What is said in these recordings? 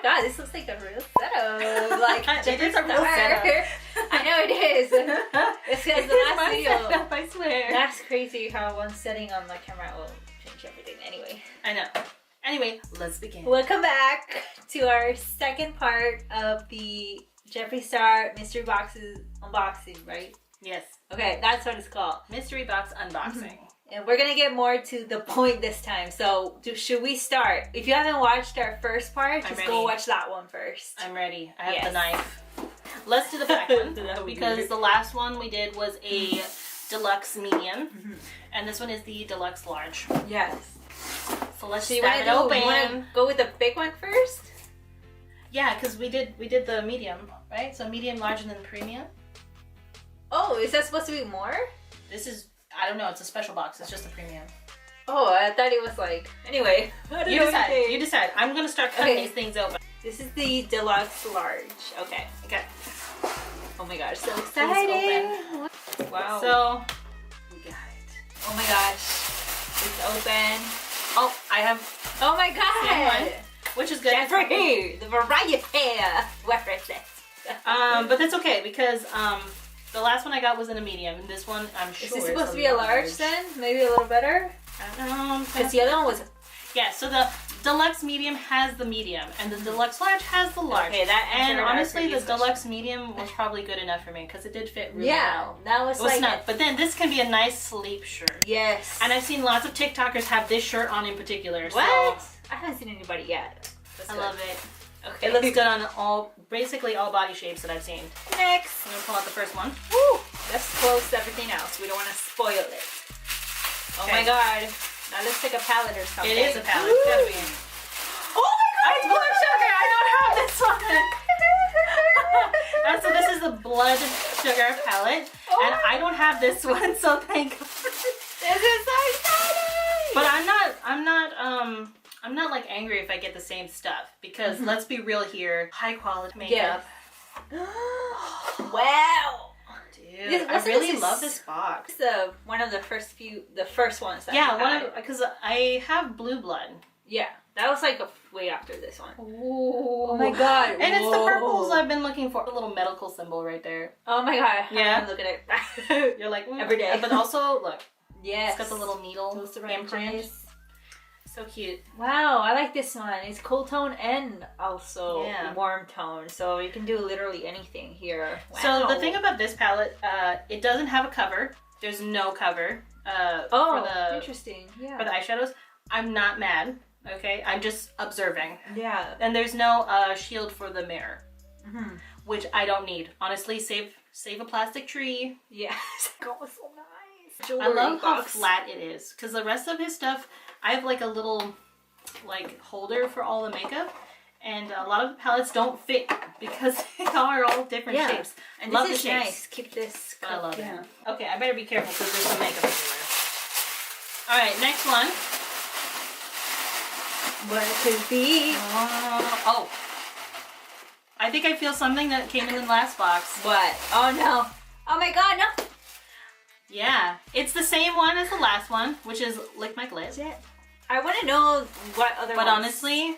my god, this looks like a real setup. Like, it is a real setup. I know it is. It's because the last video. Setup, I swear. That's crazy how one setting on the camera will change everything. Anyway. I know. Anyway, let's begin. Welcome back to our second part of the Jeffree Star mystery boxes unboxing, right? Yes. Okay, that's what it's called. Mystery box unboxing. And we're gonna get more to the point this time. So, should we start? If you haven't watched our first part, just go watch that one first. I'm ready. I have the knife. Let's do the back one because the last one we did was a deluxe medium, and this one is the deluxe large. Yes. So let's stab it open. You wanna go with the big one first? Yeah, because we did the medium, right? So medium, large, and then premium. Oh, is that supposed to be more? This is, I don't know, it's a special box. It's just a premium. Oh, I thought it was like, anyway. You decide. You decide. I'm going to start cutting these things open. This is the deluxe large. Okay. Okay. Oh my gosh, so exciting. Wow. So, we got it. Oh my gosh. It's open. Oh, I have. Oh my god. One, which is good. Jeffree, the variety pair. Where is it? But that's okay because the last one I got was in a medium, and this one I'm sure is this supposed to be a large then? Maybe a little better? Because the other one was. Yeah, so the deluxe medium has the medium, and the deluxe large has the large. Okay, and honestly, the deluxe medium was probably good enough for me because it did fit really well. That was like not. But then this can be a nice sleep shirt. Yes. And I've seen lots of TikTokers have this shirt on in particular. What? So I haven't seen anybody yet. I love it. Okay. It looks good on basically all body shapes that I've seen. Next. I'm gonna pull out the first one. Woo! Let's close everything else. We don't want to spoil it. Oh my god. That looks like a palette or something. It is a palette. It's gotta be. Oh my god! It's blood sugar! I don't have this one! So this is the blood sugar palette. And I don't have this one, so thank God. This is so exciting! But I'm not like angry if I get the same stuff. Because let's be real here. High quality makeup. Wow! Dude, I really love this box. It's one of the first ones that because I have blue blood. Yeah, that was like way after this one. Ooh. Oh my god. And it's the purples I've been looking for. The little medical symbol right there. Oh my god. Yeah. Look at it. You're like, every day. But also, look. Yes. It's got the little needle imprint. So cute. Wow, I like this one. It's cool tone and also warm tone. So you can do literally anything here. Wow. So the thing about this palette, it doesn't have a cover. There's no cover interesting. Yeah. For the eyeshadows. I'm not mad. Okay, I'm just observing. Yeah. And there's no shield for the mirror, which I don't need. Honestly, save a plastic tree. Yeah. Oh, it's so nice. I love how flat it is because the rest of his stuff, I have like a little like holder for all the makeup, and a lot of the palettes don't fit because they are all different shapes. And love this the is shapes. nice. Keep this. I love it. Okay, I better be careful because there's some makeup everywhere. All right, next one. What could be? I think I feel something that came in the last box. What? Oh no. Oh my god, no. Yeah, it's the same one as the last one, which is Lick My Glitter. I want to know what other But ones. honestly,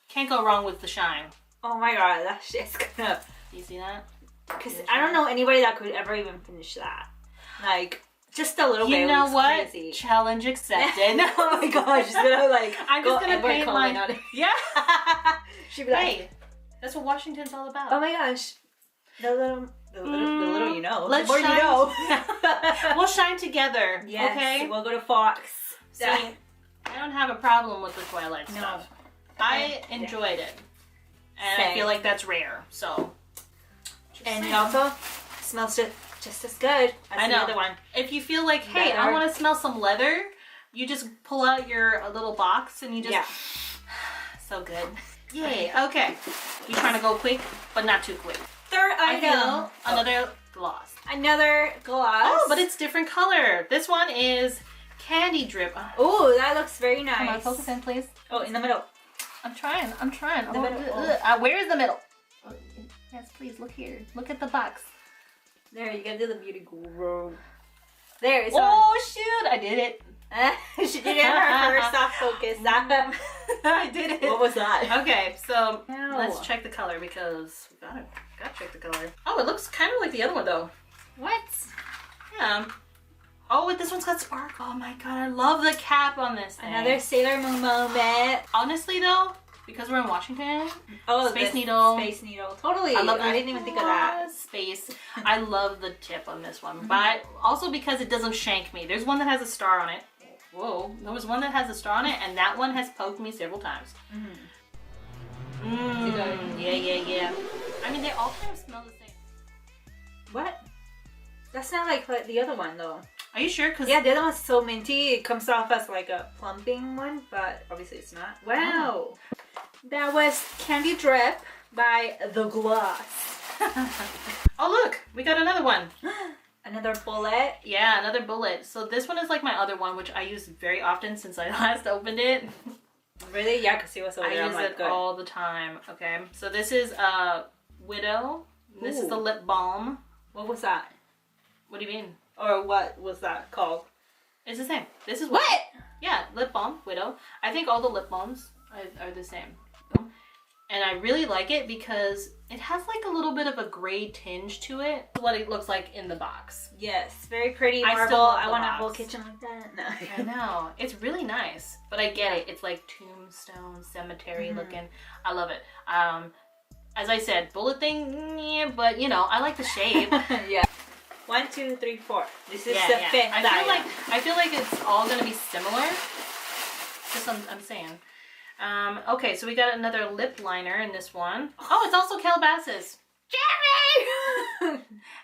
can't go wrong with the shine. Oh my god, that shit's gonna... Do you see that? Because I don't know anybody that could ever even finish that. Like, just a little bit. You know what? Crazy. Challenge accepted. Oh my gosh, she's gonna like... I'm just gonna paint mine on it. Yeah. She'd be like... Hey, that's what Washington's all about. Oh my gosh. The little you know. Let's the more shine. you know. We'll shine together. Yes, okay. We'll go to Fox. See, I don't have a problem with the Twilight stuff. I enjoyed it, and I feel like that's rare. So. And it also smells just as good as the other one. If you feel like, hey, I want to smell some leather, you just pull out your little box and you just. So good. Yay. Okay. You're trying to go quick, but not too quick. Third item. Another gloss. Another gloss. Oh, but it's different color. This one is Candy Drip. Oh, that looks very nice. Come on, focus in, please. Oh, in the middle. I'm trying. The middle. Where is the middle? Oh, yes, please, look here. Look at the box. There, you gotta do the beauty guru. There, it's on. Shoot, I did it. She did it her first soft focus. I did it. What was that? Okay, so Ow. let's check the color because we gotta check the color. Oh, it looks kind of like the other one though. What? Yeah. Oh, wait, this one's got sparkle. Oh my god, I love the cap on this thing. Another Sailor Moon moment. Honestly though, because we're in Washington, Oh, Space Needle. Space Needle. Totally. I love I didn't even think of that. Space. I love the tip on this one, but also because it doesn't shank me. There's one that has a star on it. Whoa, there was one that has a star on it, and that one has poked me several times. Yeah. I mean, they all kind of smell the same. What? That's not like the other one though. Are you sure? Cause yeah, the other one's so minty. It comes off as like a plumping one, but obviously it's not. Wow. That was Candy Drip by The Gloss. Oh look, we got another one. Another bullet. Yeah, another bullet. So this one is like my other one, which I use very often since I last opened it. Really? Yeah, because it was over there. I use it all the time. Okay, so this is Widow. This is the lip balm. What was that? What do you mean? Or what was that called? It's the same. This is what? Yeah, lip balm, Widow. I think all the lip balms are the same. And I really like it because it has like a little bit of a gray tinge to it. What it looks like in the box. Yes, very pretty I marble. still love I the want a box. whole kitchen like that. No. I know. It's really nice. But I get it. It's like tombstone, cemetery looking. I love it. As I said, bullet thing, yeah, but you know, I like the shape. Yeah. 1, 2, 3, 4. This is the fifth. I feel like it's all gonna be similar. Just I'm saying. Okay, so we got another lip liner in this one. Oh, it's also Calabasas. Jeffree!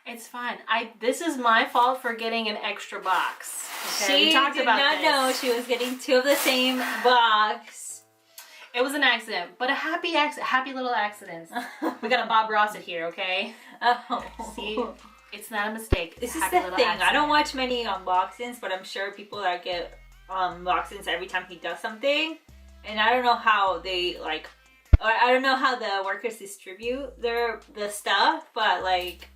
It's fine. This is my fault for getting an extra box. Okay? She did not know she was getting 2 of the same box. It was an accident, but a happy little accident. We got a Bob Ross it here, okay? Oh. See, it's not a mistake. This is the thing. I don't watch many unboxings, but I'm sure people that get unboxings every time he does something. And I don't know how they or I don't know how the workers distribute the stuff, but like,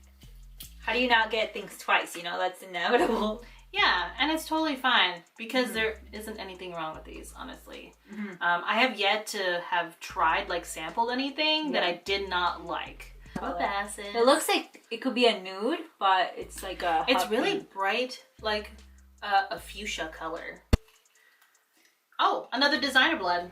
how do you not get things twice? You know, that's inevitable. Yeah, and it's totally fine because there isn't anything wrong with these, honestly. I have yet to have tried sampled anything that I did not like. Calabasas. It looks like it could be a nude, but it's like a. It's really bright, like a fuchsia color. Oh, another designer blood.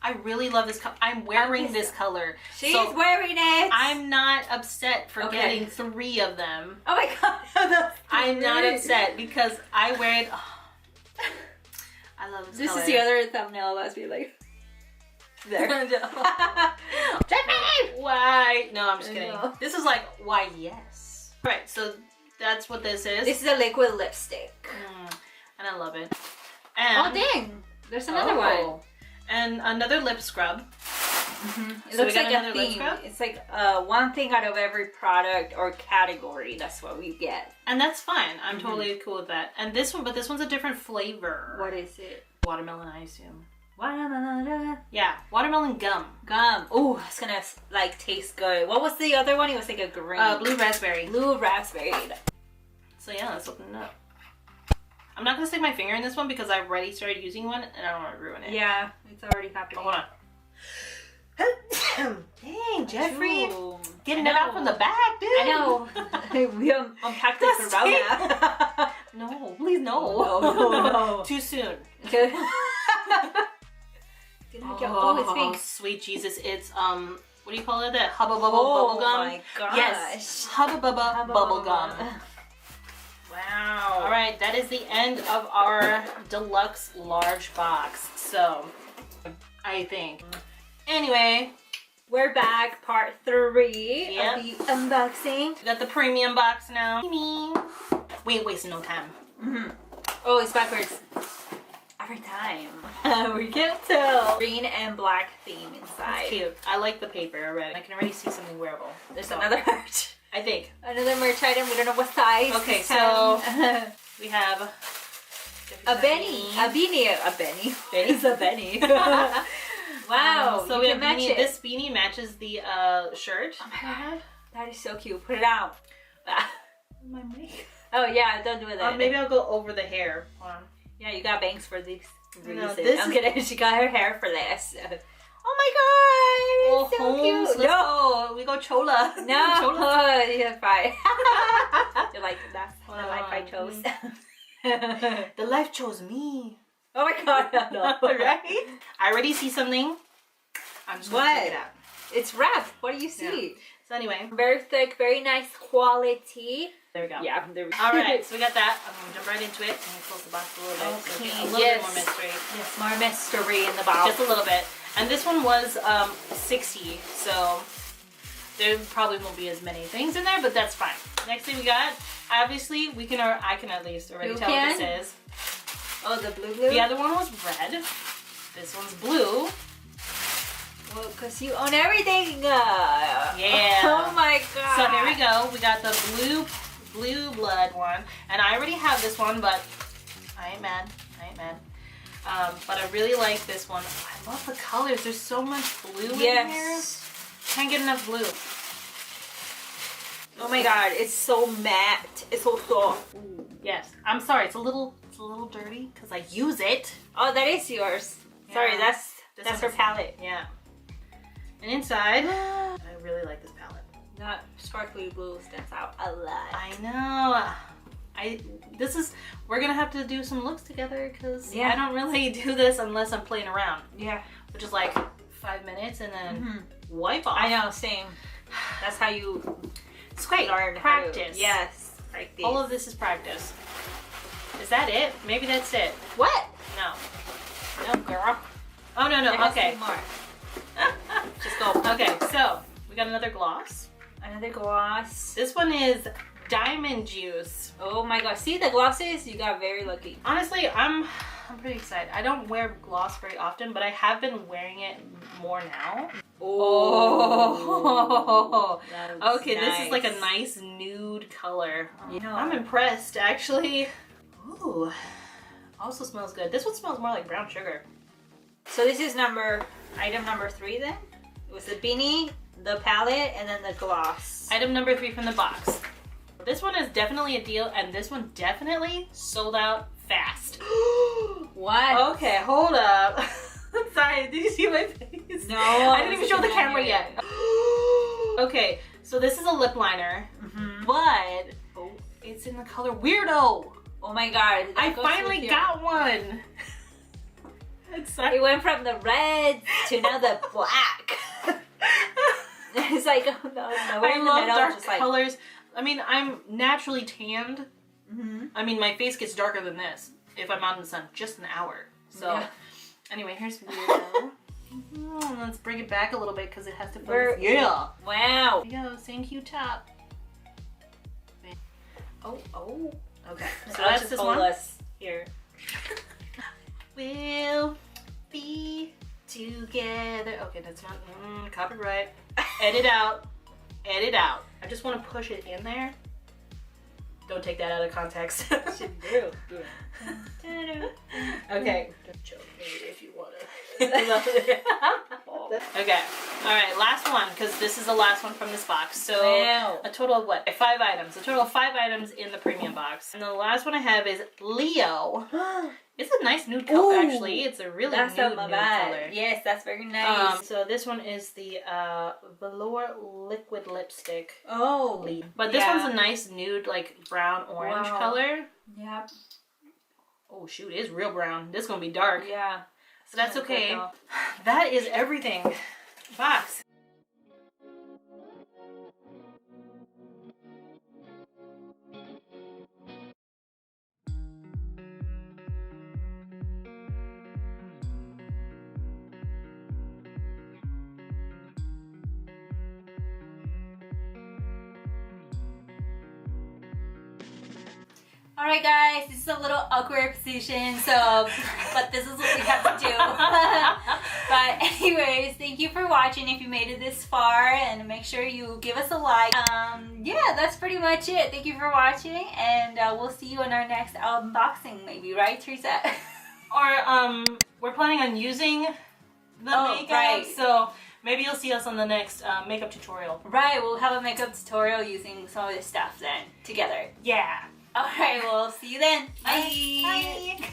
I really love this color. I'm wearing this color. She's wearing it. I'm not upset for getting 3 of them. Oh my god. I'm not upset because I wear it. Oh, I love this color. This is the other thumbnail. Let's be like. There. Jeffree! Why? No, I'm just kidding. This is like, why yes. Right, so that's what this is. This is a liquid lipstick. And I love it. And, oh dang! There's another one. And another lip scrub. It looks like a theme. It's like one thing out of every product or category. That's what we get. And that's fine. I'm totally cool with that. And this one, but this one's a different flavor. What is it? Watermelon, I assume. Watermelon. Yeah, watermelon gum. Gum. Oh, it's gonna taste good. What was the other one? It was like a green. Blue raspberry. Blue raspberry. So yeah, let's open it up. I'm not gonna stick my finger in this one because I've already started using one and I don't want to ruin it. Yeah, it's already happening. Oh, hold on. Dang, Jeffree. Getting it out from the back, dude. I know. We unpacked it for Rona. No, please no. No. Too soon. Okay. Oh, it's pink. Sweet Jesus. It's, what do you call it? That Hubba Bubba bubble gum? Oh my gosh. Yes. Hubba Bubba bubble gum. Wow. Alright, that is the end of our deluxe large box. So, I think. Anyway. We're back, part 3 of the unboxing. We got the premium box now. We ain't wasting no time. Oh, it's backwards. Every time. We can't tell. Green and black theme inside. That's cute. I like the paper already. I can already see something wearable. There's another merch. I think. Another merch item. We don't know what size. Okay, so we have a Benny. A beanie. A Benny. Benny's a Benny. Wow. So we have beanie. This beanie matches the shirt. Oh my god. That is so cute. Put it out. My mic. Oh yeah, don't do that. Maybe I'll go over the hair. Hold on. Yeah, you got bangs for this reason. No, this I'm kidding. She got her hair for this. Oh my god! It's so cute. Let's go. We go chola. No, chola. You're fine. You're like, that's the life I chose. The life chose me. Oh my god, no. Right? I already see something. I'm just gonna check it out. It's wrapped. What do you see? Yeah. So anyway. Very thick, very nice quality. There we go. Yeah, there we go. Alright, so we got that. I'm gonna jump right into it. I'm gonna close the box a little bit. Okay, So a little bit more mystery. Yes, more mystery in the box. Just a little bit. And this one was 60, so there probably won't be as many things in there, but that's fine. Next thing we got, obviously, I can at least already tell what this is. Oh, the blue? The other one was red. This one's blue. Well, because you own everything. Yeah. Oh my god. So here we go. We got the blue blood one. And I already have this one, but I ain't mad. But I really like this one. I love the colors. There's so much blue in here. Can't get enough blue. Oh my god, it's so matte. It's so soft. Ooh, yes. I'm sorry. It's a little dirty because I use it. Oh, that is yours. Yeah. Sorry, that's her palette. Yeah. And inside, I really like this palette. That sparkly blue stands out a lot. I know. We're gonna have to do some looks together because I don't really do this unless I'm playing around. Yeah. Which is like 5 minutes and then wipe off. I know, same. That's how you it's great. learn practice. Yes. Practice. All of this is practice. Is that it? Maybe that's it. What? No. No, girl. Oh no, There has okay. to be more. Just go. Okay, so we got another gloss. Another gloss. This one is Diamond Juice. Oh my god. See the glosses? You got very lucky. Honestly, I'm pretty excited. I don't wear gloss very often, but I have been wearing it more now. Oh. Okay, nice. This is like a nice nude color. You know, I'm impressed, actually. Ooh. Also smells good. This one smells more like brown sugar. So this is item number 3 then? It was the beanie, the palette, and then the gloss. Item number 3 from the box. This one is definitely a deal, and this one definitely sold out fast. What? Okay, hold up. Sorry, did you see my face? No. I didn't even show the camera yet. Okay, so this is a lip liner, but it's in the color Weirdo. Oh my god. I finally got one. It went from the red to now the black. It's like, oh no, I love dark colors. I mean, I'm naturally tanned. I mean, my face gets darker than this if I'm out in the sun just an hour. So, anyway, here's Weirdo. Let's bring it back a little bit because it has to focus. Yeah. Wow. There you go. Same cute top. Oh. Okay. So I'll that's this one. Here. We'll be together. Okay, that's not copyright. Edit out. Edit out. I just want to push it in there. Don't take that out of context. Should do. Okay. Choke me if you want to. Okay. All right. Last one, because this is the last one from this box. So a total of what? 5 items. A total of 5 items in the premium box. And the last one I have is Leo. It's a nice nude color, actually. It's a really nude color. Yes, that's very nice. So this one is the Velour Liquid Lipstick. Oh. But this one's a nice nude, like brown orange color. Yep. Oh shoot, it is real brown. This is gonna be dark. Yeah. So that's okay. That is everything. Box. Alright guys, this is a little awkward position, so, but this is what we have to do. But anyways, thank you for watching if you made it this far, and make sure you give us a like. Yeah, that's pretty much it. Thank you for watching, and we'll see you in our next unboxing maybe, right Teresa? Or we're planning on using the makeup, so maybe you'll see us on the next makeup tutorial. Right, we'll have a makeup tutorial using some of this stuff then, together. Yeah. Alright, well, see you then. Bye. Bye.